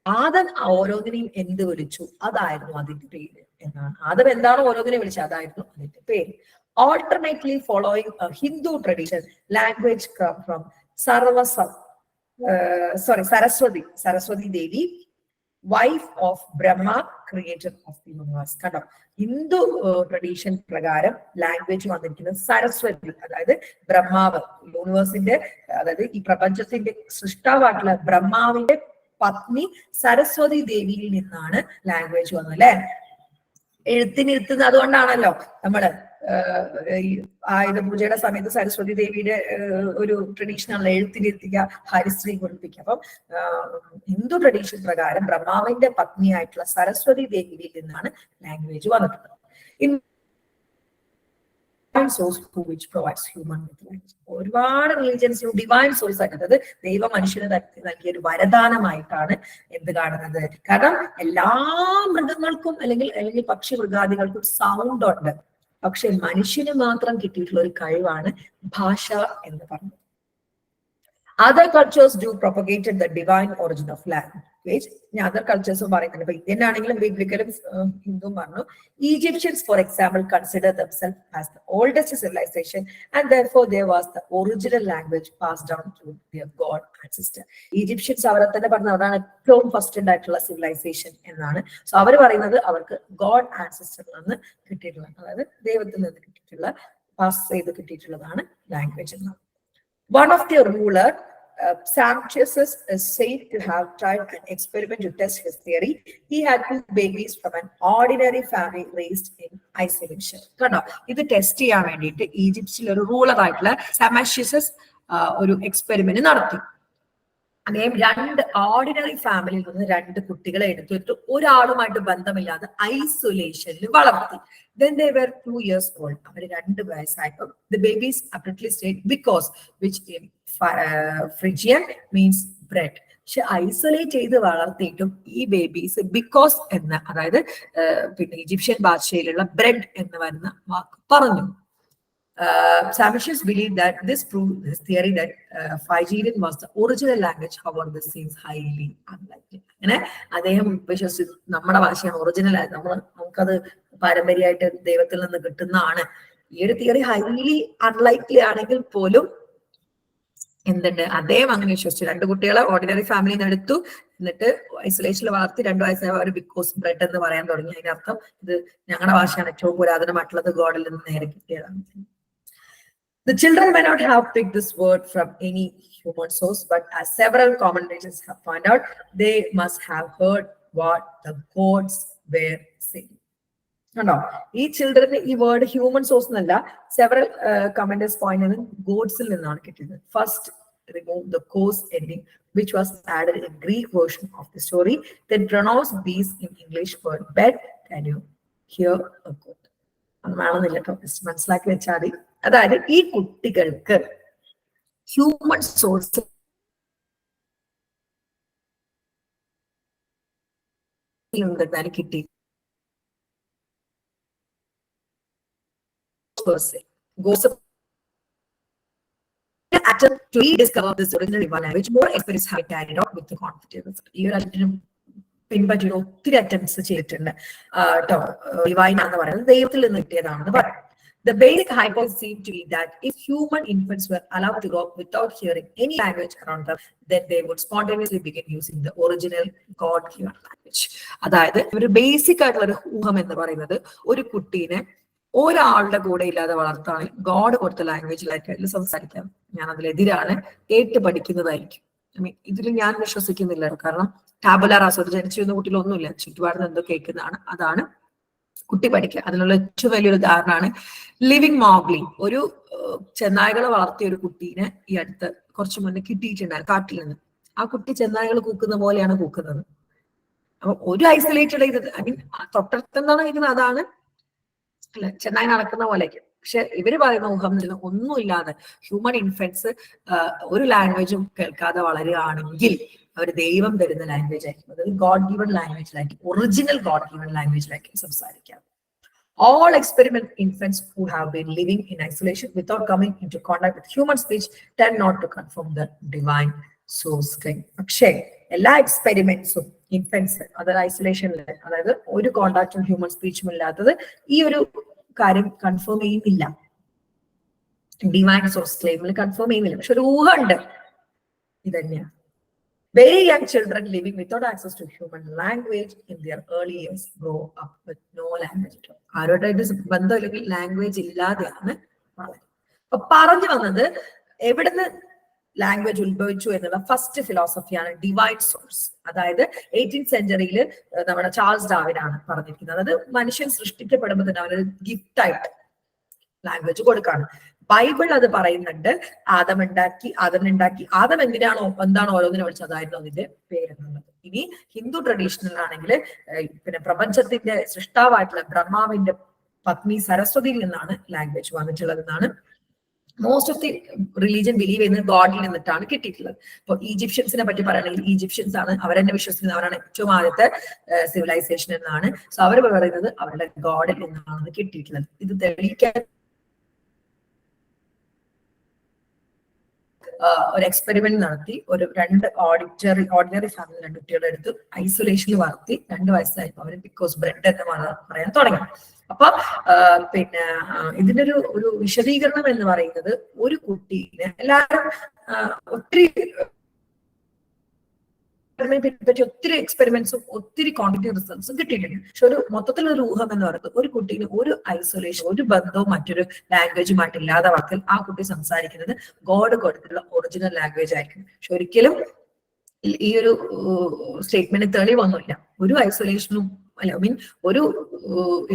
Adam ഓരോന്നിനെയും എന്ത് വിളിച്ചു അതായിരുന്നു അതിന്റെ പേര് എന്നാണ്. ആദം എന്താണോ ഓരോന്നിനെ വിളിച്ചത് അതായിരുന്നു അതിന്റെ പേര്. Alternately following a Hindu tradition, language come from Saraswati Devi, wife of Brahma, creator of the universe. കണ്ടോ, ഹിന്ദു ട്രഡീഷൻ പ്രകാരം ലാംഗ്വേജ് വന്നിരിക്കുന്നത് സരസ്വതി, അതായത് ബ്രഹ്മാവ്, യൂണിവേഴ്സിന്റെ, അതായത് ഈ പ്രപഞ്ചത്തിന്റെ സൃഷ്ടാവായിട്ടുള്ള ബ്രഹ്മാവിന്റെ പത്നി സരസ്വതി ദേവിയിൽ നിന്നാണ് ലാംഗ്വേജ് വന്നത് അല്ലെ. എഴുത്തിനിരുത്തുന്നത് അതുകൊണ്ടാണല്ലോ നമ്മള് ആയുധ പൂജയുടെ സമയത്ത് സരസ്വതി ദേവിയുടെ ഒരു ട്രഡീഷണൽ എഴുത്തിനിരുത്തിക്കുക, ഹരിശ്രീ കുറിപ്പിക്കുക. അപ്പം ഹിന്ദു ട്രഡീഷൻ പ്രകാരം ബ്രഹ്മാവിന്റെ പത്നിയായിട്ടുള്ള സരസ്വതി ദേവിയിൽ നിന്നാണ് ലാംഗ്വേജ് വന്നിട്ടുള്ളത്. Source which provides human with language. ഒരുപാട് റിലീജിയൻസിനും ഡിവൈൻ സോഴ്സ് ആയിട്ട്, അതായത് ദൈവ മനുഷ്യന് നൽകിയ ഒരു വരദാനമായിട്ടാണ് എന്ത് കാണുന്നത്. കാരണം എല്ലാ മൃഗങ്ങൾക്കും അല്ലെങ്കിൽ പക്ഷി മൃഗാദികൾക്കും സൗണ്ട് ഉണ്ട്, പക്ഷെ മനുഷ്യന് മാത്രം കിട്ടിയിട്ടുള്ള ഒരു കഴിവാണ് ഭാഷ എന്ന് പറയുന്നത്. Other cultures do propagated the divine origin of language. Other cultures പറയുന്നുണ്ട്. ഇപ്പൊ ഇന്ത്യൻ ആണെങ്കിലും ബിബ്ലിക്കലും ഹിന്ദുവും പറഞ്ഞു. Egyptians, for example, consider themselves as the oldest civilization, and therefore there was the original language passed down to their god ancestor. Egyptians അവരെ തന്നെ പറഞ്ഞു അതാണ് ഏറ്റവും ഫസ്റ്റ് ഉണ്ടായിട്ടുള്ള സിവിലൈസേഷൻ എന്നാണ്. സോ അവർ പറയുന്നത് അവർക്ക് ഗോഡ് ആൻസിസ്റ്ററിൽ നിന്ന് കിട്ടിയിട്ടുള്ള, അതായത് ദൈവത്തിൽ നിന്ന് കിട്ടിയിട്ടുള്ള, പാസ് ചെയ്ത് കിട്ടിയിട്ടുള്ളതാണ് ലാംഗ്വേജ് എന്നാണ്. One of their ruler, Psychologist, is said to have tried an experiment to test his theory. He had 2 babies from an ordinary family raised in isolation. കണ്ടോ, ഇത് ടെസ്റ്റ് ചെയ്യാൻ വേണ്ടിയിട്ട് ഈജിപ്തിലെ ഒരു റൂളർ ആയിട്ടുള്ള Psychologist ഒരു എക്സ്പെരിമെന്റ് നടത്തി. അദ്ദേഹം 2 ഓർഡിനറി ഫാമിലിയിൽ നിന്ന് 2 കുട്ടികളെ എടുത്തിട്ട് ഒരാളുമായിട്ട് ബന്ധമില്ലാതെ ഐസൊലേഷനിൽ വളർത്തി. Then they were 2 years old. അവർ 2 വയസ്സായപ്പോൾ the babies abruptly stayed because, which in Phrygian means bread. പക്ഷെ ഐസൊലേറ്റ് ചെയ്ത് വളർത്തിയിട്ടും ഈ ബേബീസ് ബിക്കോസ് എന്ന, അതായത് പിന്നെ ഈജിപ്ഷ്യൻ ഭാഷയിലുള്ള ബ്രെഡ് എന്ന് വരുന്ന വാക്ക് പറഞ്ഞു. Psychologists believe that this proved his theory that Phrygian was the original language. However, this seems highly unlikely. അങ്ങനെ അദ്ദേഹം വിശ്വസിച്ചു നമ്മുടെ ഭാഷയാണ് ഒറിജിനൽ ആയത്, നമുക്കത് പാരമ്പര്യമായിട്ട് ദൈവത്തിൽ നിന്ന് കിട്ടുന്നതാണ്. ഈ ഒരു തിയറി ഹൈലി അൺലൈക്ലി ആണെങ്കിൽ പോലും എന്തുണ്ട്, അദ്ദേഹം അങ്ങനെ വിശ്വസിച്ചു. 2 കുട്ടികളെ ഓർഡിനറി ഫാമിലിയിൽ നിന്ന് എടുത്തു, എന്നിട്ട് ഐസൊലേഷനിൽ വളർത്തി 2 വയസ്സായ അവർ ബിക്കോസ് ബ്രെഡ് എന്ന് പറയാൻ തുടങ്ങി. അതിന്റെ അർത്ഥം ഇത് ഞങ്ങളുടെ ഭാഷയാണ് ഏറ്റവും പുരാതനമായിട്ടുള്ളത്, ഗോഡിൽ നിന്ന് നേരെ കിട്ടിയതാണ്. The children may not have picked this word from any human source, but as several commentators have found out, they must have heard what the gods were saying. No, ഈ ചിൽഡ്രന് ഈ വേർഡ് ഹ്യൂമൻ സോഴ്സ് എന്നല്ല, several കമന്റേഴ്സ് point ചെയ്ത് ഗോഡ്സിൽ നിന്നാണ് കിട്ടിയത്. First remove the cause ending, which was added in Greek version of the story, then pronounce these in English word bed. Can you hear a quote? അതാണെന്നില്ല കേട്ടോ, മനസ്സിലാക്കി വെച്ചാൽ മതി. അതായത് ഈ കുട്ടികൾക്ക് ഹ്യൂമൻ സോഴ്സ് കിട്ടി. Attempt to rediscover this original divine language, more experiments have been carried out with the confidence. പിൻപറ്റിയ ഒത്തിരി attempts ചെയ്തിട്ടുണ്ട് കേട്ടോ. ഡിവൈൻ എന്ന് പറയുന്നത് ദൈവത്തിൽ നിന്ന് കിട്ടിയതാണെന്ന് പറയാം. The basic hypothesis seemed to be that if human infants were allowed to grow without hearing any language around them, then they would spontaneously begin using the original God-given language. അതായത് ഒരു basic ആയിട്ടുള്ള ഒരു ഊഹം എന്ന് പറയുന്നത് ഒരു കുട്ടീനെ ഒരാളുടെ കൂടെ ഇല്ലാതെ വളർത്താണെങ്കിൽ ഗോഡ് കൊടുത്ത ലാംഗ്വേജിലായിരിക്കും സംസാരിക്കാം. ഞാൻ അതിലെതിരാണ്. കേട്ട് പഠിക്കുന്നതായിരിക്കും. ഐ മീൻ ഇതിൽ ഞാൻ വിശ്വസിക്കുന്നില്ല. കാരണം ടാബുലാർ റാസ ജനിച്ചു എന്ന കുട്ടിയിലൊന്നുമില്ല, ചുറ്റുപാടുന്ന എന്തോ കേൾക്കുന്നതാണ്, അതാണ് കുട്ടി പഠിക്കുക. അതിനുള്ള ഏറ്റവും വലിയൊരു ഉദാഹരണമാണ് ലിവിങ് മോഗ്ലി. ഒരു ചെന്നായകളെ വളർത്തിയ ഒരു കുട്ടീനെ ഈ അടുത്ത് കുറച്ചു മുന്നേ കിട്ടിയിട്ടുണ്ടായിരുന്നു കാട്ടിൽ നിന്ന്. ആ കുട്ടി ചെന്നായകൾ കൂക്കുന്ന പോലെയാണ് കൂക്കുന്നത്. അപ്പൊ ഒരു ഐസൊലേറ്റഡ് ചെയ്തത്, ഐ മീൻ തൊട്ടടുത്തെന്താണ് കഴിക്കുന്നത് അതാണ് അല്ല ചെന്നായി നടക്കുന്ന പോലെയൊക്കെ. പക്ഷെ ഇവര് പറയുന്ന ഊഹം ഒന്നുമില്ലാതെ ഹ്യൂമൻ ഇൻഫൻസ് ഒരു ലാംഗ്വേജും കേൾക്കാതെ വളരുകയാണെങ്കിൽ അവർ ദൈവം തരുന്ന ലാംഗ്വേജ് ആയിരിക്കും, അതായത് ഗോഡ് ഗിവൺ ലാംഗ്വേജിലായിരിക്കും, ഒറിജിനൽ ഗോഡ് ഗിവൺ ലാംഗ്വേജിലായിരിക്കും സംസാരിക്കാം. All experiment infants who have been living in isolation without coming into contact with human speech tend not to confirm the divine source claim. പക്ഷേ എല്ലാ എക്സ്പെരിമെന്റ്സും ഇൻഫൻസ് അതായത് ഐസൊലേഷനിൽ, അതായത് ഒരു കോണ്ടാക്റ്റും ഹ്യൂമൻ സ്പീച്ചും ഇല്ലാത്തത് ഈ ഒരു കാര്യം കൺഫേം ചെയ്യുന്നില്ല. ഡിവൈൻ സോഴ്സ് ക്ലെയിമിൽ കൺഫേം ചെയ്യുന്നില്ല. പക്ഷെ ഒരു ഊഹമുണ്ട്, ഇതന്നെയാണ്. Very young children living without access to human language in their early years grow up with no language at all. ആരോടായിട്ട് ബന്ധം അല്ലെങ്കിൽ ലാംഗ്വേജ് ഇല്ലാതെയാണ് വളരുന്നത്. അപ്പൊ പറഞ്ഞു വന്നത് എവിടുന്ന് ലാംഗ്വേജ് ഉത്ഭവിച്ചു എന്നുള്ള ഫസ്റ്റ് ഫിലോസഫിയാണ് ഡിവൈൻ സോഴ്സ്. അതായത് 18th സെഞ്ചുറിയിൽ നമ്മുടെ ചാൾസ് ഡാർവിനാണ് പറഞ്ഞിരിക്കുന്നത്. അതായത് മനുഷ്യൻ സൃഷ്ടിക്കപ്പെടുമ്പോൾ തന്നെ അവനൊരു ഗിഫ്റ്റ് ആയിട്ട് ലാംഗ്വേജ് കൊടുക്കാണ്. ബൈബിൾ അത് പറയുന്നുണ്ട്, ആദം ഉണ്ടാക്കി, ആദം എന്താണോ ഓരോന്നിനെ വിളിച്ചത് അതായിരുന്നു അതിന്റെ പേരെന്നുള്ളത്. ഇനി ഹിന്ദു ട്രഡീഷണൽ ആണെങ്കിൽ പിന്നെ പ്രപഞ്ചത്തിന്റെ സൃഷ്ടാവായിട്ടുള്ള ബ്രഹ്മാവിന്റെ പത്നി സരസ്വതിയിൽ നിന്നാണ് ലാംഗ്വേജ് വന്നിട്ടുള്ളത് എന്നാണ് most of the religion believe ചെയ്യുന്നത് ഗോഡിൽ നിന്നിട്ടാണ് കിട്ടിയിട്ടുള്ളത്. ഇപ്പൊ ഈജിപ്ഷ്യൻസിനെ പറ്റി പറയുകയാണെങ്കിൽ ഈജിപ്ഷ്യൻസ് ആണ് അവരെന്നെ വിശ്വസിക്കുന്നത്, അവരാണ് ഏറ്റവും ആദ്യത്തെ സിവിലൈസേഷൻ എന്നാണ്. സോ അവർ പറയുന്നത് അവരുടെ ഗോഡിൽ നിന്നാണ് കിട്ടിയിട്ടുള്ളത്. ഇത് തെളിയിക്കാൻ ഒരു എക്സ്പെരിമെന്റ് നടത്തി. ഒരു ഓർഡിനറി ഫാമിലി 2 കുട്ടികളെ എടുത്ത് ഐസൊലേഷനിൽ വളർത്തി. 2 വയസ്സായപ്പോൾ അവര് ബിക്കോസ് ബ്രെഡ് എന്ന് പറയാൻ തുടങ്ങി. അപ്പൊ പിന്നെ ഇതിന്റെ ഒരു വിശദീകരണം എന്ന് പറയുന്നത് ഒരു കുട്ടീനെ എല്ലാവരും ഒത്തിരി പറ്റി ഒത്തിരി എക്സ്പെരിമെന്റ്സും ഒത്തിരി ക്വാണ്ടിറ്റി റിസൾട്ട്സും കിട്ടിയിട്ടുണ്ട്. പക്ഷെ ഒരു മൊത്തത്തിലൊരു ഊഹം എന്ന് പറയുന്നത് ഒരു കുട്ടീന് ഒരു ഐസൊലേഷൻ, ഒരു ബന്ധവും മറ്റൊരു ലാംഗ്വേജുമായിട്ട് ഇല്ലാതെ വാക്കിൽ ആ കുട്ടി സംസാരിക്കുന്നത് ഗോഡ് കൊടുത്തിട്ടുള്ള ഒറിജിനൽ ലാംഗ്വേജ് ആയിരിക്കും. പക്ഷെ ഒരിക്കലും ഈ ഒരു സ്റ്റേറ്റ്മെന്റ് തെളിവൊന്നുമില്ല. ഒരു ഐസൊലേഷനും അല്ല, ഐ മീൻ ഒരു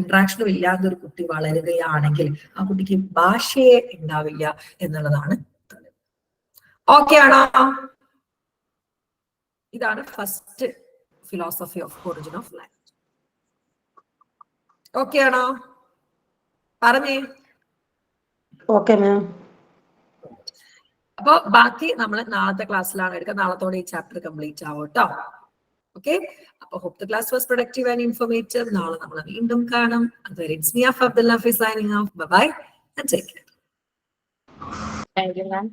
ഇന്ററാക്ഷനും ഇല്ലാത്ത ഒരു കുട്ടി വളരുകയാണെങ്കിൽ ആ കുട്ടിക്ക് ഭാഷയെ ഉണ്ടാവില്ല എന്നുള്ളതാണ്. ഓക്കെ ആണോ? ഇതാണ് first philosophy of origin of language. Okay ആണോ? പറഞ്ഞേ. Okay ma'am. അപ്പൊ ബാക്കി നമ്മൾ നാളത്തെ ക്ലാസ്സിലാണ് എടുക്കുക. നാളത്തോടെ ഈ ചാപ്റ്റർ കംപ്ലീറ്റ് ആവും കേട്ടോ. ഓക്കെ, അപ്പൊ hope the class was productive and informative. നാളെ നമ്മൾ വീണ്ടും കാണാം. അതുവരെ it's me Abdul Nafi signing off. Bye and take care. Thank you, ma'am.